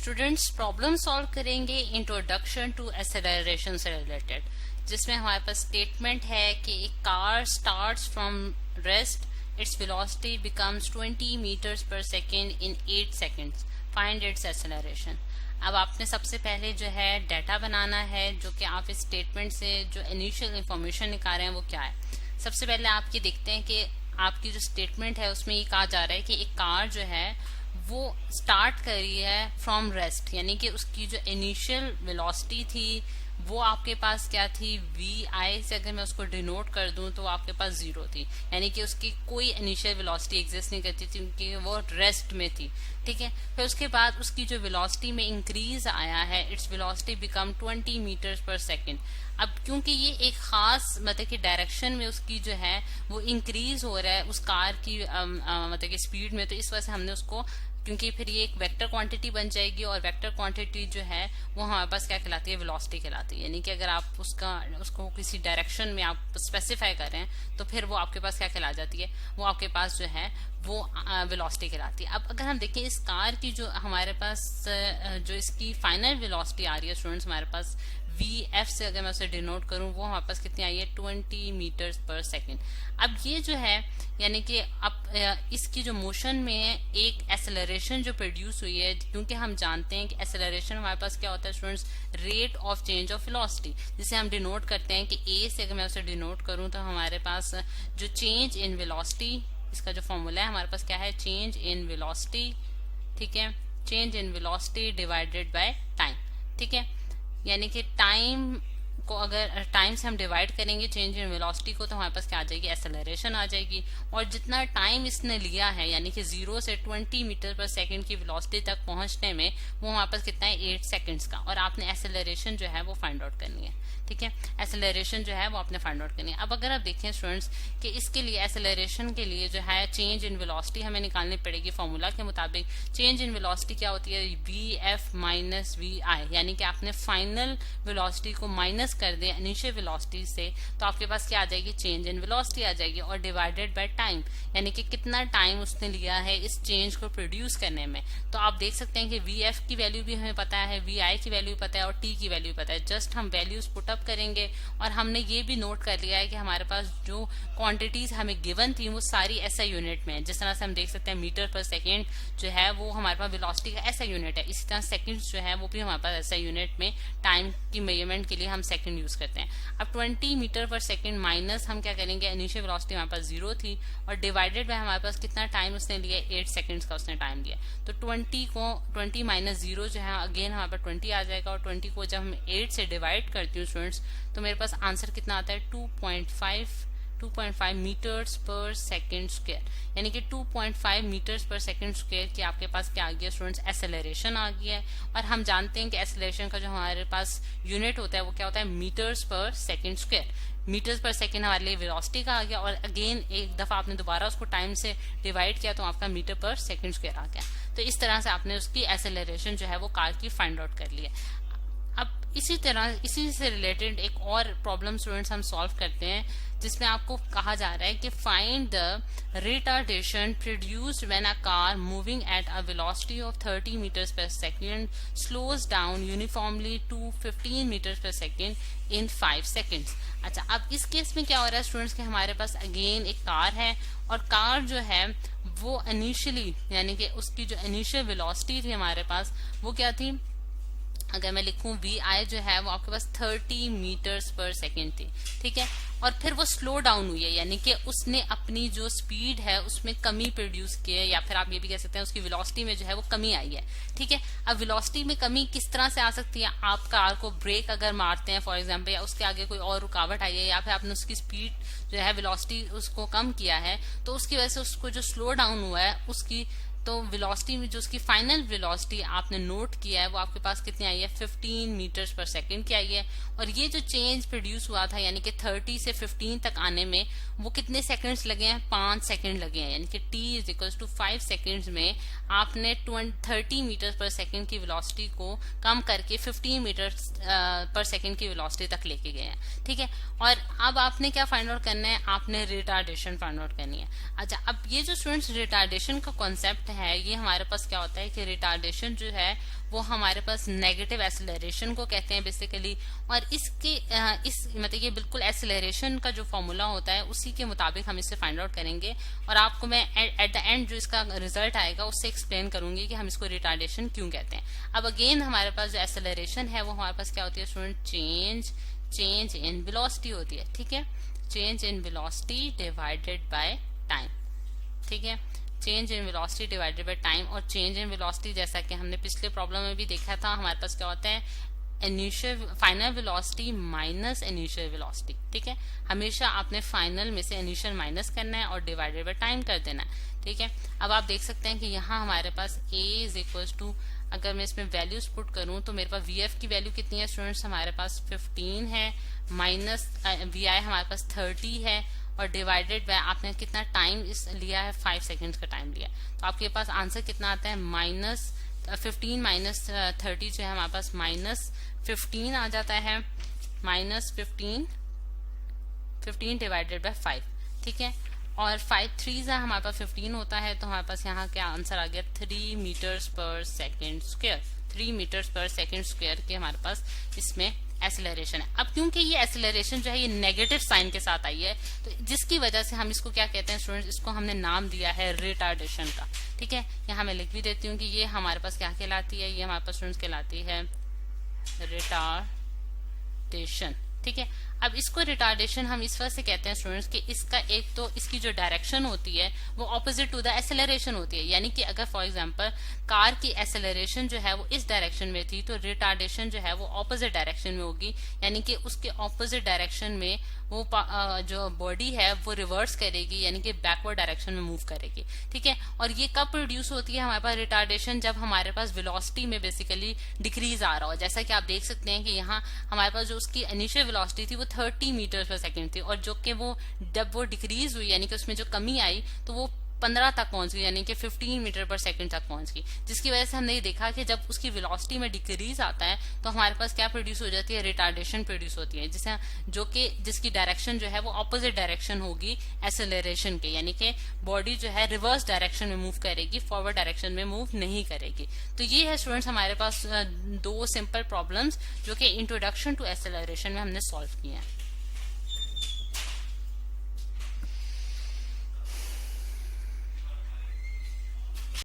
Students problem solve करेंगे introduction to acceleration से related, जिसमें हमारे पास स्टेटमेंट है कि एक car starts from rest, its velocity becomes 20 meters per second in 8 seconds, find its acceleration. अब आपने सबसे पहले जो है डाटा बनाना है, जो कि आप इस स्टेटमेंट से जो इनिशियल इंफॉर्मेशन निकाल रहे हैं वो क्या है। सबसे पहले आप ये देखते हैं कि आपकी जो स्टेटमेंट है उसमें ये कहा जा रहा है कि एक कार जो है वो स्टार्ट कर रही है फ्रॉम रेस्ट, यानी कि उसकी जो इनिशियल वेलोसिटी थी वो आपके पास क्या थी, वी आई से अगर मैं उसको डिनोट कर दूं तो आपके पास 0 थी, यानी कि उसकी कोई इनिशियल वेलोसिटी एग्जिस्ट नहीं करती थी क्योंकि वो रेस्ट में थी। ठीक है, फिर उसके बाद उसकी जो वेलोसिटी में इंक्रीज आया है, its velocity become 20 meters per second. अब क्योंकि ये एक खास मतलब कि डायरेक्शन में उसकी जो है वो इंक्रीज हो रहा है उस कार की मतलब कि स्पीड में, तो इस वजह से हमने उसको, क्योंकि फिर ये एक वेक्टर क्वांटिटी बन जाएगी और वेक्टर क्वांटिटी जो है वो हमारे पास क्या कहलाती है, वेलोसिटी कहलाती है। यानी कि अगर आप उसको किसी डायरेक्शन में आप स्पेसिफाई कर रहे हैं तो फिर वो आपके पास क्या कहला जाती है, वो आपके पास जो है वो वेलोसिटी कहलाती है। अब अगर हम देखें इस कार की जो हमारे पास जो इसकी फाइनल वेलोसिटी आ रही है स्टूडेंट्स, हमारे पास वी एफ से अगर मैं उसे डिनोट करूं वो हमारे पास कितनी आई है, 20 मीटर्स पर सेकेंड। अब ये जो है यानी कि अब इसकी जो मोशन में एक एक्सेलरेशन जो प्रोड्यूस हुई है, क्योंकि हम जानते हैं कि एक्सेलरेशन हमारे पास क्या होता है students, rate of change of velocity, जिसे हम डिनोट करते हैं कि ए से अगर मैं उसे डिनोट करूं तो हमारे पास जो चेंज इन वेलोसिटी, इसका जो फॉर्मूला है हमारे पास क्या है, चेंज इन वेलोसिटी। ठीक है, change in velocity divided by time. ठीक है, यानी कि टाइम को अगर टाइम से हम डिवाइड करेंगे चेंज इन वेलोसिटी को तो हमारे पास क्या आ जाएगी, एक्सेलरेशन आ जाएगी। और जितना टाइम इसने लिया है यानी कि 0 से 20 मीटर पर सेकंड की वेलोसिटी तक पहुंचने में वो हमारे पास कितना है, 8 सेकंड्स का, और आपने एक्सेलरेशन जो है वो फाइंड आउट करनी है। ठीक है, एक्सेलरेशन जो है वो आपने फाइंड आउट करनी है। अब अगर आप देखें स्टूडेंट्स कि इसके लिए एक्सेलरेशन के लिए जो है चेंज इन वेलोसिटी हमें निकालनी पड़ेगी फॉर्मूला के मुताबिक। चेंज इन वेलोसिटी क्या होती है, वी एफ माइनस वी आई, यानी कि आपने फाइनल वेलोसिटी को माइनस कर दे इनिशियल वेलोसिटी से तो आपके पास क्या आ जाएगी, चेंज इन वेलोसिटी आ जाएगी, और डिवाइडेड बाय टाइम, यानी कि कितना टाइम उसने लिया है इस चेंज को प्रोड्यूस करने में। तो आप देख सकते हैं कि वी एफ की वैल्यू भी हमें पता है, वी आई की वैल्यू पता है और टी की वैल्यू पता है। जस्ट हम वैल्यूज पुट अप करेंगे और हमने ये भी नोट कर लिया है कि हमारे पास जो क्वांटिटीज हमें गिवन थी वो सारी एसआई यूनिट में है। जिस तरह से हम देख सकते हैं मीटर पर सेकेंड जो है वो हमारे पास वेलोसिटी का एसआई यूनिट है, इसी तरह सेकंड्स जो है वो भी हमारे पास एसआई यूनिट में टाइम की मेजरमेंट के लिए हम सेकंड यूज करते हैं। अब 20 मीटर पर सेकंड माइनस हम क्या करेंगे, इनिशियल वेलोसिटी हमारे पास 0 थी और डिवाइडेड बाय हमारे पास कितना टाइम उसने लिया, 8 सेकंड्स का उसने टाइम लिया। तो 20 माइनस 0 जो है अगेन हमारे पास 20 आ जाएगा, और 20 को जब हम 8 से डिवाइड करती हूँ स्टूडेंट्स तो मेरे पास आंसर कितना आता है, 2.5 मीटर्स पर सेकेंड स्क्वायर, यानी कि 2.5 मीटर्स पर सेकेंड स्क्वायर की आपके पास क्या आ गया स्टूडेंट्स, एक्सेलरेशन आ गया है। और हम जानते हैं कि एक्सेलरेशन का जो हमारे पास यूनिट होता है वो क्या होता है, metres per second square. Metres per second हमारे लिए वेलोसिटी का आ गया, और अगेन एक दफा आपने दोबारा उसको टाइम से डिवाइड किया तो आपका मीटर पर सेकेंड स्क्वायर आ गया। तो इस तरह से आपने उसकी एक्सेलरेशन जो है वो कार की फाइंड आउट कर ली है। अब इसी तरह इसी से रिलेटेड एक और प्रॉब्लम स्टूडेंट्स हम सॉल्व करते हैं, जिसमें आपको कहा जा रहा है कि find the retardation produced when a car moving at a velocity of 30 meters per second slows down uniformly to 15 meters per second in 5 seconds. अच्छा, अब इस केस में क्या हो रहा है स्टूडेंट्स कि हमारे पास अगेन एक कार है, और कार जो है वो इनिशियली यानी कि उसकी जो इनिशियल वेलोसिटी थी हमारे पास वो क्या थी, अगर मैं लिखूं वी आई जो है वो आपके पास 30 मीटर्स पर सेकेंड थी। ठीक है, और फिर वो स्लो डाउन हुई है, यानी कि उसने अपनी जो स्पीड है उसमें कमी प्रोड्यूस की है, या फिर आप ये भी कह सकते हैं उसकी वेलोसिटी में जो है वो कमी आई है। ठीक है, अब वेलोसिटी में कमी किस तरह से आ सकती है, आप कार को ब्रेक अगर मारते हैं फॉर एग्जांपल, या उसके आगे कोई और रुकावट आई है, या फिर आपने उसकी स्पीड जो है वेलोसिटी उसको कम किया है, तो उसकी वजह से उसको जो स्लो डाउन हुआ है उसकी तो वेलोसिटी में जो उसकी फाइनल वेलोसिटी आपने नोट किया है वो आपके पास कितनी आई है, 15 मीटर्स पर सेकेंड की आई है। और ये जो चेंज प्रोड्यूस हुआ था यानी कि 30 से 15 तक आने में वो कितने सेकंड्स लगे हैं, 5 सेकंड लगे हैं, यानी कि t is equals to 5 seconds में आपने 30 मीटर पर सेकंड की वेलोसिटी को कम करके 15 मीटर पर सेकंड की वेलोसिटी तक लेके गए हैं। ठीक है, और अब आपने क्या फाइंड आउट करना है, आपने रिटार्डेशन फाइंड आउट करनी है। अच्छा, अब ये जो स्टूडेंट्स रिटार्डेशन का कॉन्सेप्ट हैं, ये हमारे पास क्या होता है कि रिटार्डेशन जो है वो हमारे पास नेगेटिव एक्सेलरेशन को कहते हैं बेसिकली। और इसके इस मतलब ये बिल्कुल एक्सेलरेशन का जो फॉर्मूला होता है उसी के मुताबिक हम इसे फाइंड आउट करेंगे, और आपको मैं एट द एंड जो इसका रिजल्ट आएगा उससे एक्सप्लेन करूंगी कि हम इसको रिटार्डेशन क्यों कहते हैं। अब अगेन हमारे पास जो एक्सेलरेशन है वो हमारे पास क्या होती है स्टूडेंट, चेंज इन वेलोसिटी होती है। ठीक है, change in velocity divided by time. ठीक है, change in velocity divided by time. और चेंज इन वेलोसिटी जैसा कि हमने पिछले प्रॉब्लम में भी देखा था, हमारे पास क्या होता है initial final velocity minus initial velocity. ठीक है, हमेशा आपने फाइनल में से इनिशियल माइनस करना है और डिवाइडेड बाय टाइम कर देना है। ठीक है, अब आप देख सकते हैं कि यहाँ हमारे पास a इज इक्वल टू, अगर मैं इसमें वैल्यूज पुट करूं तो मेरे पास vf की वैल्यू कितनी है स्टूडेंट्स, हमारे पास 15 है, माइनस vi हमारे पास 30 है, और डिवाइडेड बाय आपने कितना टाइम इस लिया है, 5 सेकेंड्स का टाइम लिया। तो आपके पास आंसर कितना आता है, माइनस 15 माइनस 30 जो है हमारे पास माइनस 15 आ जाता है, माइनस 15 डिवाइडेड बाय 5। ठीक है, और 5 3 हमारे पास 15 होता है, तो हमारे पास यहाँ क्या आंसर आ गया 3 metres per second square. 3 metres per second square के हमारे पास इसमें एक्सेलरेशन है। अब क्योंकि ये एक्सेलरेशन जो है ये नेगेटिव साइन के साथ आई है, तो जिसकी वजह से हम इसको क्या कहते हैं स्टूडेंट्स, इसको हमने नाम दिया है रिटार्डेशन का। ठीक है, यहाँ मैं लिख भी देती हूँ कि ये हमारे पास क्या कहलाती है, ये हमारे पास स्टूडेंट्स कहलाती है रिटार्डेशन। ठीक है, अब इसको रिटार्डेशन हम इस वजह से कहते हैं स्टूडेंट्स कि इसका एक तो इसकी जो डायरेक्शन होती है वो ऑपोजिट टू द एक्सेलरेशन होती है। यानी कि अगर फॉर एग्जांपल कार की एक्सेलरेशन जो है वो इस डायरेक्शन में थी, तो रिटार्डेशन जो है वो ऑपोजिट डायरेक्शन में होगी, यानी कि उसके ऑपोजिट डायरेक्शन में वो जो बॉडी है वो रिवर्स करेगी, यानी कि बैकवर्ड डायरेक्शन में मूव करेगी। ठीक है, और ये कब प्रोड्यूस होती है हमारे पास रिटार्डेशन, जब हमारे पास वेलोसिटी में बेसिकली डिक्रीज आ रहा हो। जैसा कि आप देख सकते हैं कि यहाँ हमारे पास जो उसकी इनिशियल वेलोसिटी थी वो 30 मीटर पर सेकेंड थी, और जो कि वो जब वो डिक्रीज हुई यानी कि उसमें जो कमी आई तो वो 15 तक पहुंच गई, यानी कि 15 मीटर पर सेकंड तक पहुंच गई, जिसकी वजह से हमने ये देखा कि जब उसकी वेलोसिटी में डिक्रीज आता है तो हमारे पास क्या प्रोड्यूस हो जाती है, रिटार्डेशन प्रोड्यूस होती है, जिसे जो कि जिसकी डायरेक्शन जो है वो ऑपोजिट डायरेक्शन होगी एक्सेलरेशन के, यानी कि बॉडी जो है रिवर्स डायरेक्शन में मूव करेगी, फॉरवर्ड डायरेक्शन में मूव नहीं करेगी। तो ये है स्टूडेंट्स हमारे पास 2 सिंपल प्रॉब्लम्स जो कि इंट्रोडक्शन टू एक्सेलरेशन में हमने सॉल्व किए हैं।